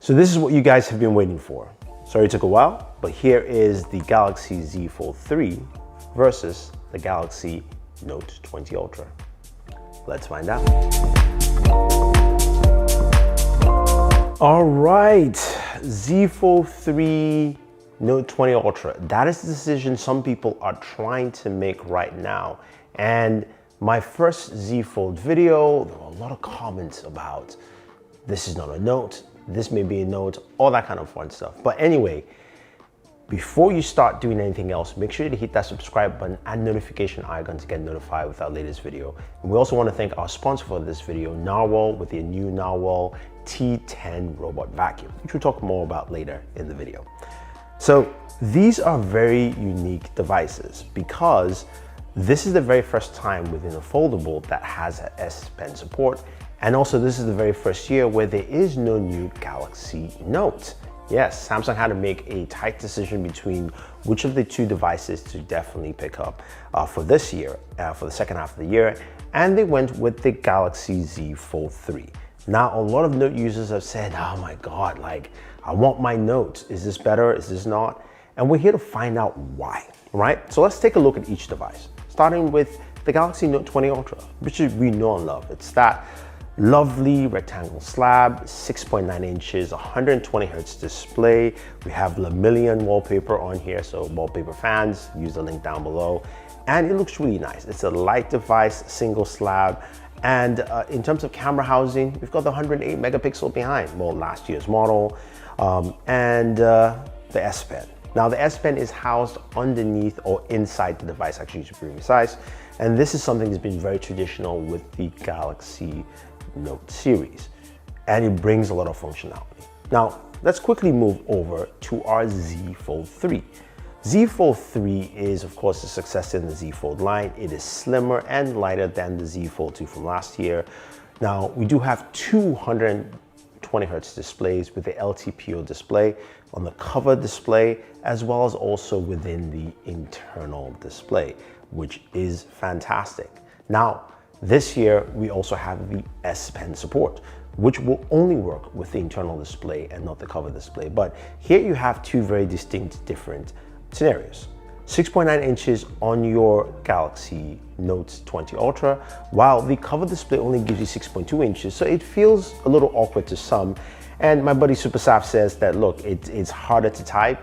So this is what you guys have been waiting for. Sorry it took a while, but here is the Galaxy Z Fold 3 versus the Galaxy Note 20 Ultra. Let's find out. All right, Z Fold 3, Note 20 Ultra. That is the decision some people are trying to make right now. And my first Z Fold video, there were a lot of comments about this is not a Note, this may be a Note, all that kind of fun stuff. But anyway, before you start doing anything else, make sure to hit that subscribe button and notification icon to get notified with our latest video. And we also want to thank our sponsor for this video, Narwhal, with their new Narwhal T10 robot vacuum, which we'll talk more about later in the video. So these are very unique devices because this is the very first time within a foldable that has an S Pen support. And also this is the very first year where there is no new Galaxy Note. Yes, Samsung had to make a tight decision between which of the two devices to definitely pick up for this year, for the second half of the year, and they went with the Galaxy Z Fold 3. Now, a lot of Note users have said, oh my God, like, I want my Note. Is this better? Is this not? And we're here to find out why, right? So let's take a look at each device, starting with the Galaxy Note 20 Ultra, which we know and love. It's that lovely rectangle slab, 6.9 inches, 120 Hertz display. We have Lemillion wallpaper on here, so wallpaper fans, use the link down below. And it looks really nice. It's a light device, single slab. And in terms of camera housing, we've got the 108 megapixel behind, well, last year's model, and the S Pen. Now the S Pen is housed underneath or inside the device, actually to be precise. And this is something that's been very traditional with the Galaxy Note series, and it brings a lot of functionality. Now, let's quickly move over to our Z Fold 3. Z Fold 3 is, of course, a successor in the Z Fold line. It is slimmer and lighter than the Z Fold 2 from last year. Now, we do have 220 Hertz displays with the LTPO display on the cover display, as well as also within the internal display, which is fantastic. Now, this year, we also have the S Pen support, which will only work with the internal display and not the cover display. But here you have two very distinct different scenarios. 6.9 inches on your Galaxy Note 20 Ultra, while the cover display only gives you 6.2 inches. So it feels a little awkward to some. And my buddy Supersaf says that, look, it's harder to type.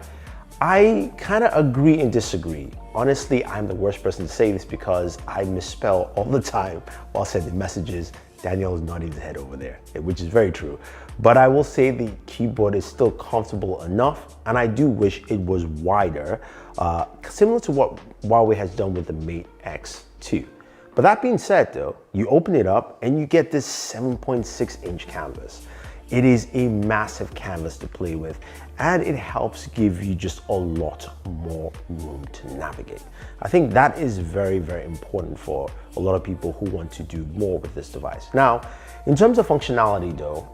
I kind of agree and disagree. Honestly, I'm the worst person to say this because I misspell all the time while sending messages. Daniel is nodding his head over there, which is very true. But I will say the keyboard is still comfortable enough, and I do wish it was wider, similar to what Huawei has done with the Mate X2. But that being said though, you open it up and you get this 7.6 inch canvas. It is a massive canvas to play with, and it helps give you just a lot more room to navigate. I think that is very, very important for a lot of people who want to do more with this device. Now, in terms of functionality though,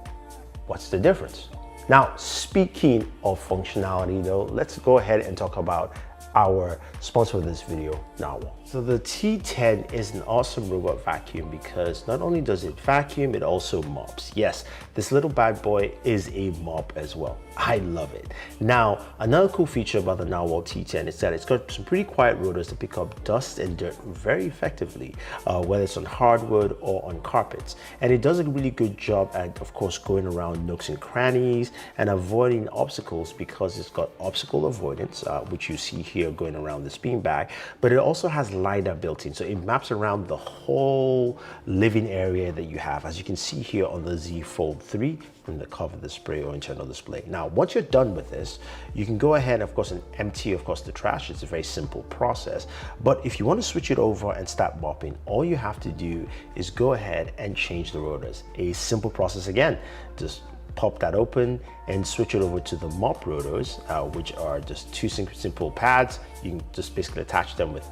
what's the difference? Now, speaking of functionality though, let's go ahead and talk about our sponsor of this video, Narwhal. So the T10 is an awesome robot vacuum because not only does it vacuum, it also mops. Yes, this little bad boy is a mop as well. I love it. Now, another cool feature about the Narwhal T10 is that it's got some pretty quiet rotors to pick up dust and dirt very effectively, whether it's on hardwood or on carpets. And it does a really good job at, of course, going around nooks and crannies and avoiding obstacles because it's got obstacle avoidance, which you see here going around this beanbag, but it also has LiDAR built in, so it maps around the whole living area that you have, as you can see here on the Z Fold 3 in the cover display or internal display. Now, once you're done with this, you can go ahead, of course, and empty, of course, the trash. It's a very simple process. But if you want to switch it over and start mopping, all you have to do is go ahead and change the rotors. A simple process again. Just pop that open and switch it over to the mop rotors, which are just two simple pads. You can just basically attach them with,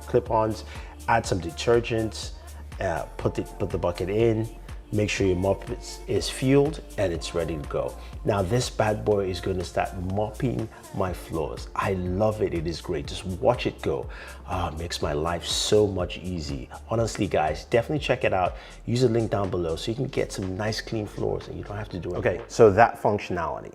clip-ons, add some detergent, put the bucket in, make sure your mop is fueled and it's ready to go. Now this bad boy is going to start mopping my floors. I love it. It is great. Just watch it go. Makes my life so much easy. Honestly, guys, definitely check it out. Use the link down below so you can get some nice clean floors and you don't have to do it. Okay, so that functionality.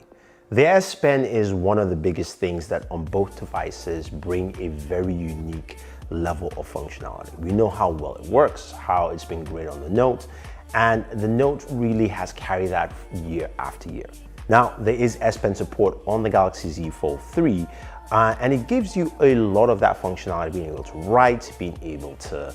The S Pen is one of the biggest things that on both devices bring a very unique level of functionality. We know how well it works, how it's been great on the Note, and the Note really has carried that year after year. Now, there is S Pen support on the Galaxy Z Fold 3, and it gives you a lot of that functionality, being able to write, being able to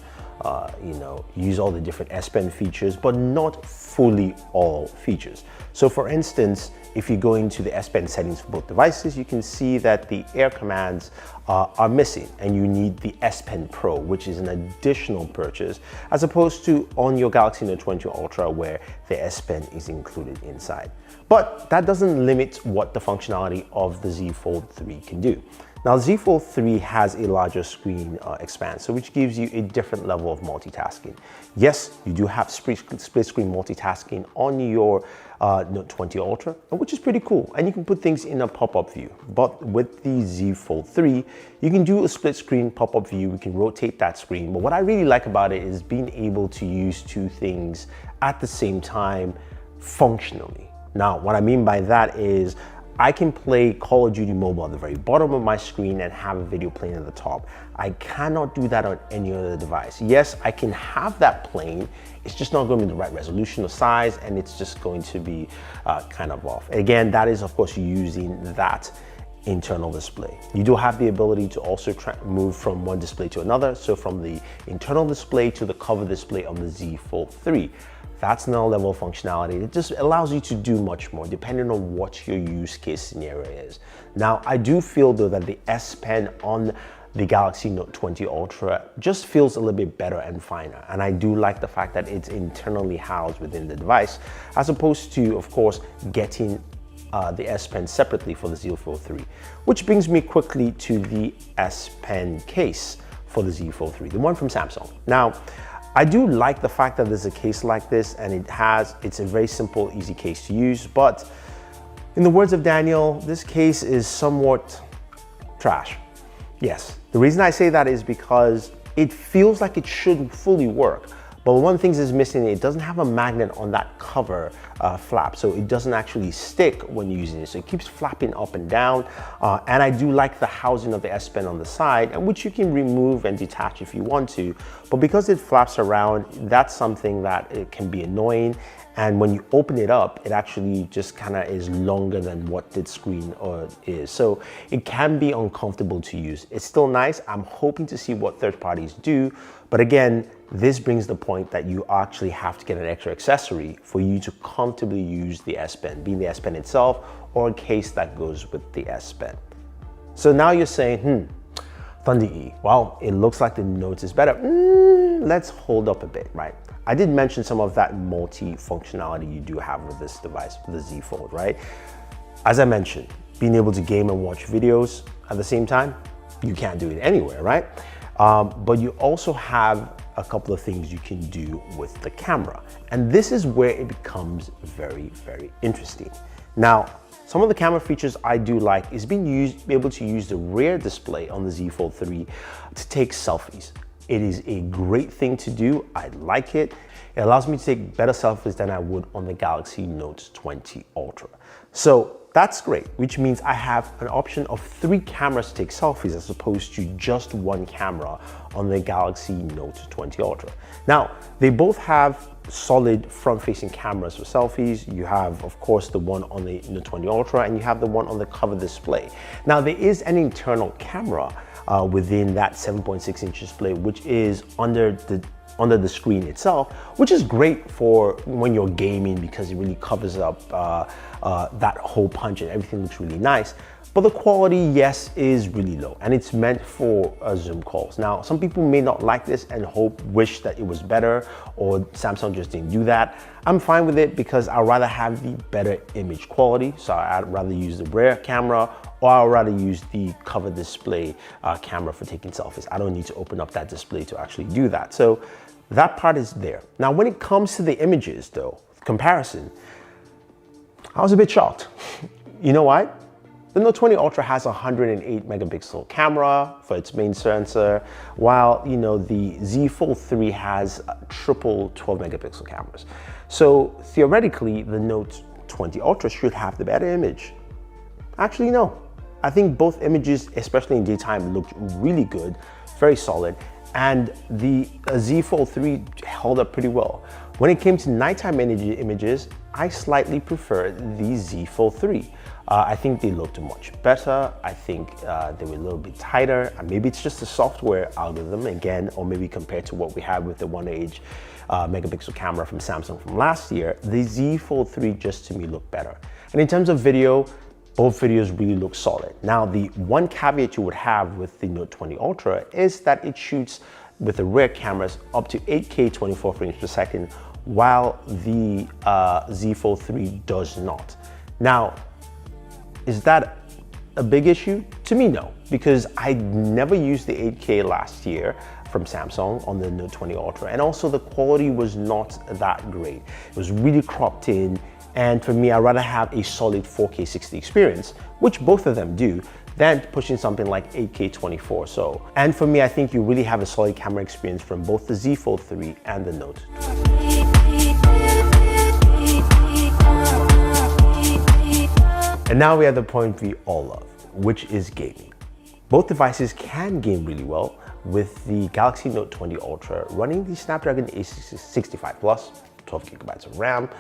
use all the different S Pen features, but not fully all features. So for instance, if you go into the S Pen settings for both devices, you can see that the air commands are missing and you need the S Pen Pro, which is an additional purchase, as opposed to on your Galaxy Note 20 Ultra where the S Pen is included inside. But that doesn't limit what the functionality of the Z Fold 3 can do. Now, Z Fold 3 has a larger screen expanse, which gives you a different level of multitasking. Yes, you do have split screen multitasking on your Note 20 Ultra, which is pretty cool. And you can put things in a pop-up view. But with the Z Fold 3, you can do a split screen pop-up view. We can rotate that screen. But what I really like about it is being able to use two things at the same time functionally. Now, what I mean by that is I can play Call of Duty Mobile at the very bottom of my screen and have a video playing at the top. I cannot do that on any other device. Yes, I can have that playing. It's just not going to be the right resolution or size, and it's just going to be kind of off. Again, that is, of course, using that internal display. You do have the ability to also move from one display to another. So from the internal display to the cover display on the Z Fold 3. That's another level of functionality. It just allows you to do much more depending on what your use case scenario is. Now, I do feel though that the S Pen on the Galaxy Note 20 Ultra just feels a little bit better and finer. And I do like the fact that it's internally housed within the device, as opposed to, of course, getting the S Pen separately for the Z Fold 3. Which brings me quickly to the S Pen case for the Z Fold 3, the one from Samsung. Now, I do like the fact that there's a case like this, and it's a very simple, easy case to use, but in the words of Daniel, this case is somewhat trash. Yes, the reason I say that is because it feels like it should fully work, but one of the things is missing, it doesn't have a magnet on that cover flap, so it doesn't actually stick when using it, so it keeps flapping up and down, and I do like the housing of the S Pen on the side, and which you can remove and detach if you want to, but because it flaps around, that's something that it can be annoying, and when you open it up, it actually just kind of is longer than what the screen is, so it can be uncomfortable to use. It's still nice. I'm hoping to see what third parties do, but again, this brings the point that you actually have to get an extra accessory for you to comfortably use the S Pen, being the S Pen itself or a case that goes with the S Pen. So now you're saying, Thunder E, well, it looks like the Note is better. Let's hold up a bit, right? I did mention some of that multi-functionality you do have with this device, with the Z Fold, right? As I mentioned, being able to game and watch videos at the same time, you can't do it anywhere, right? But you also have a couple of things you can do with the camera. And this is where it becomes very, very interesting. Now, some of the camera features I do like is being able to use the rear display on the Z Fold 3 to take selfies. It is a great thing to do. I like it. It allows me to take better selfies than I would on the Galaxy Note 20 Ultra. So that's great, which means I have an option of 3 cameras to take selfies as opposed to just one camera on the Galaxy Note 20 Ultra. Now, they both have solid front-facing cameras for selfies. You have, of course, the one on the Note 20 Ultra, and you have the one on the cover display. Now, there is an internal camera within that 7.6-inch display, which is under the screen itself, which is great for when you're gaming because it really covers up that hole punch and everything looks really nice. But the quality, yes, is really low, and it's meant for Zoom calls. Now, some people may not like this and wish that it was better, or Samsung just didn't do that. I'm fine with it because I'd rather have the better image quality. So I'd rather use the rear camera, or I'd rather use the cover display camera for taking selfies. I don't need to open up that display to actually do that. So That part is there. Now, when it comes to the images though, comparison, I was a bit shocked. You know why? The Note 20 Ultra has a 108 megapixel camera for its main sensor, while the Z Fold 3 has triple 12 megapixel cameras. So theoretically, the Note 20 Ultra should have the better image. Actually, no. I think both images, especially in daytime, looked really good, very solid, and the Z Fold 3 held up pretty well. When it came to nighttime images, I slightly preferred the Z Fold 3. I think they looked much better. I think they were a little bit tighter. Maybe it's just the software algorithm again, or maybe compared to what we had with the 108 megapixel camera from Samsung from last year, the Z Fold 3 just to me looked better. And in terms of video, both videos really look solid. Now, the one caveat you would have with the Note 20 Ultra is that it shoots with the rear cameras up to 8K 24 frames per second, while the Z Fold 3 does not. Now, is that a big issue? To me, no, because I never used the 8K last year from Samsung on the Note 20 Ultra, and also the quality was not that great. It was really cropped in, and for me, I'd rather have a solid 4K 60 experience, which both of them do, than pushing something like 8K 24. And for me, I think you really have a solid camera experience from both the Z Fold 3 and the Note 20. And now we are at the point we all love, which is gaming. Both devices can game really well, with the Galaxy Note 20 Ultra running the Snapdragon 865 Plus, 12 gigabytes of RAM,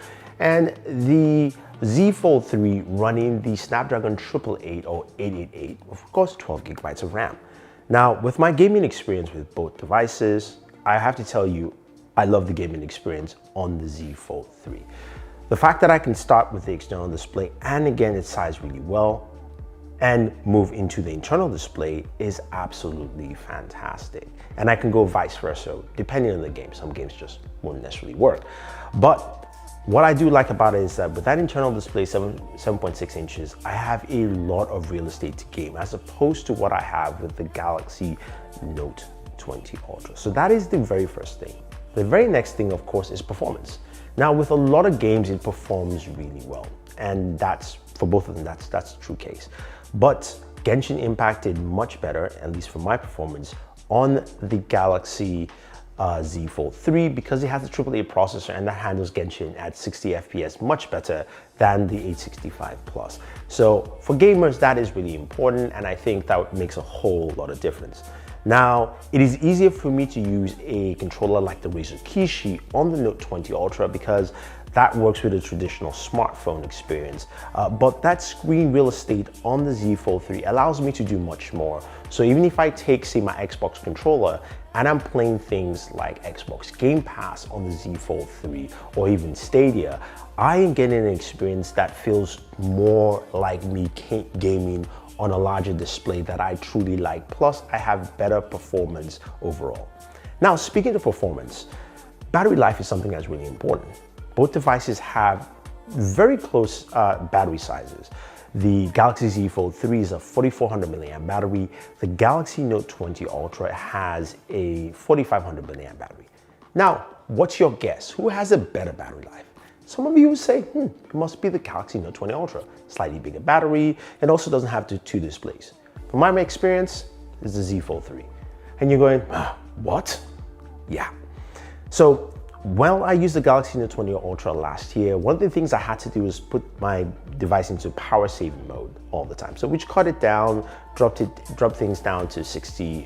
and the Z Fold 3 running the Snapdragon 888 or 888, of course 12 gigabytes of RAM. Now, with my gaming experience with both devices, I have to tell you, I love the gaming experience on the Z Fold 3. The fact that I can start with the external display and again its size really well and move into the internal display is absolutely fantastic. And I can go vice versa, depending on the game. Some games just won't necessarily work. But what I do like about it is that with that internal display, 7.6 inches, I have a lot of real estate to game, as opposed to what I have with the Galaxy Note 20 Ultra. So that is the very first thing. The very next thing, of course, is performance. Now, with a lot of games, it performs really well. And that's, for both of them, that's the true case. But Genshin Impact did much better, at least for my performance, on the Galaxy Z Fold 3 because it has a AAA processor and that handles Genshin at 60 FPS much better than the 865 Plus. So for gamers, that is really important, and I think that makes a whole lot of difference. Now, it is easier for me to use a controller like the Razer Kishi on the Note 20 Ultra because that works with a traditional smartphone experience. But that screen real estate on the Z Fold 3 allows me to do much more. So even if I take, say, my Xbox controller and I'm playing things like Xbox Game Pass on the Z Fold 3 or even Stadia, I am getting an experience that feels more like me gaming on a larger display that I truly like. Plus, I have better performance overall. Now, speaking of performance, battery life is something that's really important. Both devices have very close battery sizes. The Galaxy Z Fold 3 is a 4400 milliamp battery. The Galaxy Note 20 Ultra has a 4500 milliamp battery. Now, what's your guess? Who has a better battery life? Some of you would say, it must be the Galaxy Note 20 Ultra. Slightly bigger battery, and also doesn't have the two displays. From my experience, it's the Z Fold 3. And you're going, what? Yeah. So, when I used the Galaxy Note 20 Ultra last year, one of the things I had to do was put my device into power saving mode all the time. So which cut it down, dropped things down to 60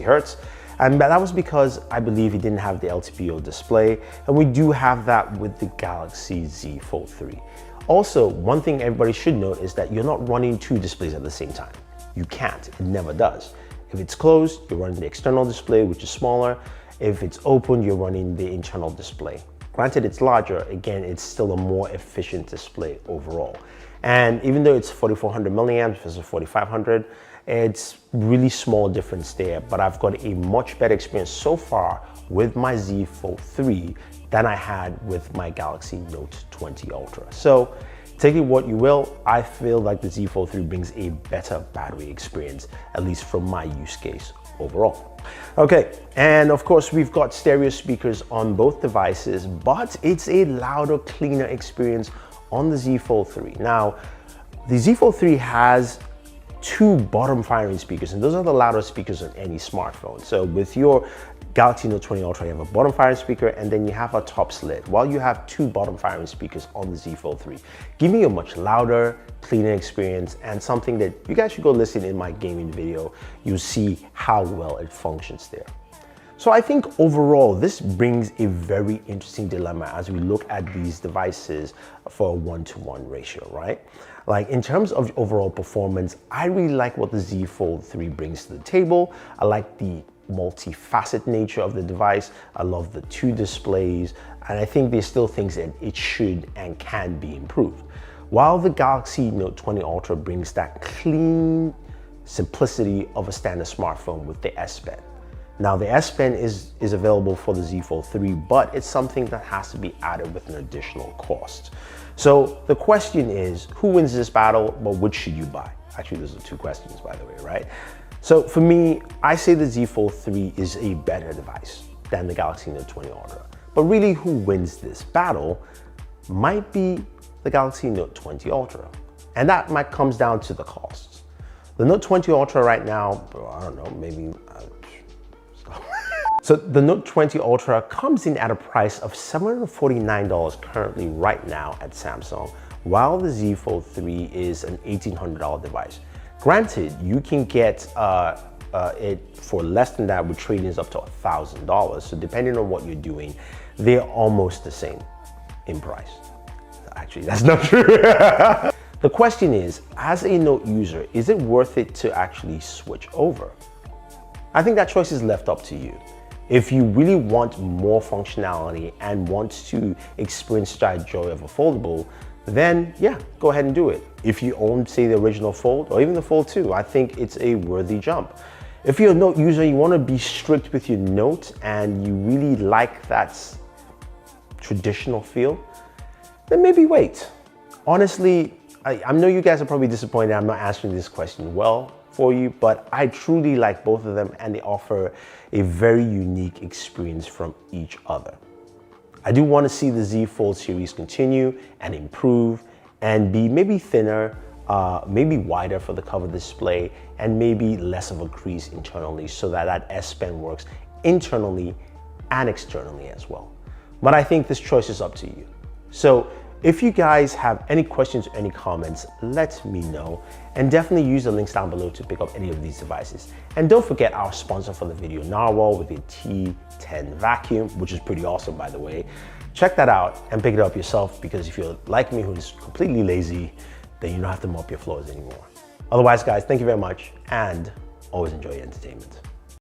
hertz. And that was because I believe it didn't have the LTPO display, and we do have that with the Galaxy Z Fold 3. Also, one thing everybody should note is that you're not running two displays at the same time. You can't, it never does. If it's closed, you're running the external display, which is smaller. If it's open, you're running the internal display. Granted, it's larger, again, it's still a more efficient display overall. And even though it's 4400 milliamps versus 4500, it's really small difference there, but I've got a much better experience so far with my Z Fold 3 than I had with my Galaxy Note 20 Ultra. So take it what you will, I feel like the Z Fold 3 brings a better battery experience, at least from my use case overall. Okay, and of course we've got stereo speakers on both devices, but it's a louder, cleaner experience on the Z Fold 3. Now, the Z Fold 3 has two bottom firing speakers, and those are the loudest speakers on any smartphone. So with your Galaxy Note 20 Ultra, you have a bottom firing speaker and then you have a top slit, while you have two bottom firing speakers on the Z Fold 3, giving you a much louder, cleaner experience, and something that you guys should go listen in my gaming video. You'll see how well it functions there. So I think overall, this brings a very interesting dilemma as we look at these devices for a 1-to-1 ratio, right? Like in terms of overall performance, I really like what the Z Fold 3 brings to the table. I like the multifaceted nature of the device. I love the two displays, and I think there's still things that it should and can be improved. While the Galaxy Note 20 Ultra brings that clean simplicity of a standard smartphone with the S Pen. Now the S Pen is available for the Z Fold 3, but it's something that has to be added with an additional cost. So the question is, who wins this battle, but which should you buy? Actually, those are two questions, by the way, right? So for me, I say the Z Fold 3 is a better device than the Galaxy Note 20 Ultra. But really, who wins this battle might be the Galaxy Note 20 Ultra. And that might comes down to the costs. The Note 20 Ultra right now, I don't know, maybe... So the Note 20 Ultra comes in at a price of $749 currently right now at Samsung, while the Z Fold 3 is an $1,800 device. Granted, you can get it for less than that with trade-ins up to $1,000. So depending on what you're doing, they're almost the same in price. Actually, that's not true. The question is, as a Note user, is it worth it to actually switch over? I think that choice is left up to you. If you really want more functionality and want to experience that joy of a foldable, then yeah, go ahead and do it. If you own, say, the original Fold or even the Fold 2, I think it's a worthy jump. If you're a Note user, you want to be strict with your Note and you really like that traditional feel, then maybe wait. Honestly, I know you guys are probably disappointed I'm not answering this question well for you, but I truly like both of them and they offer a very unique experience from each other. I do want to see the Z Fold series continue and improve and be maybe thinner, maybe wider for the cover display, and maybe less of a crease internally so that that S Pen works internally and externally as well. But I think this choice is up to you. So if you guys have any questions or any comments, let me know, and definitely use the links down below to pick up any of these devices. And don't forget our sponsor for the video, Narwhal, with the T10 vacuum, which is pretty awesome, by the way. Check that out and pick it up yourself, because if you're like me, who's completely lazy, then you don't have to mop your floors anymore. Otherwise, guys, thank you very much and always enjoy your entertainment.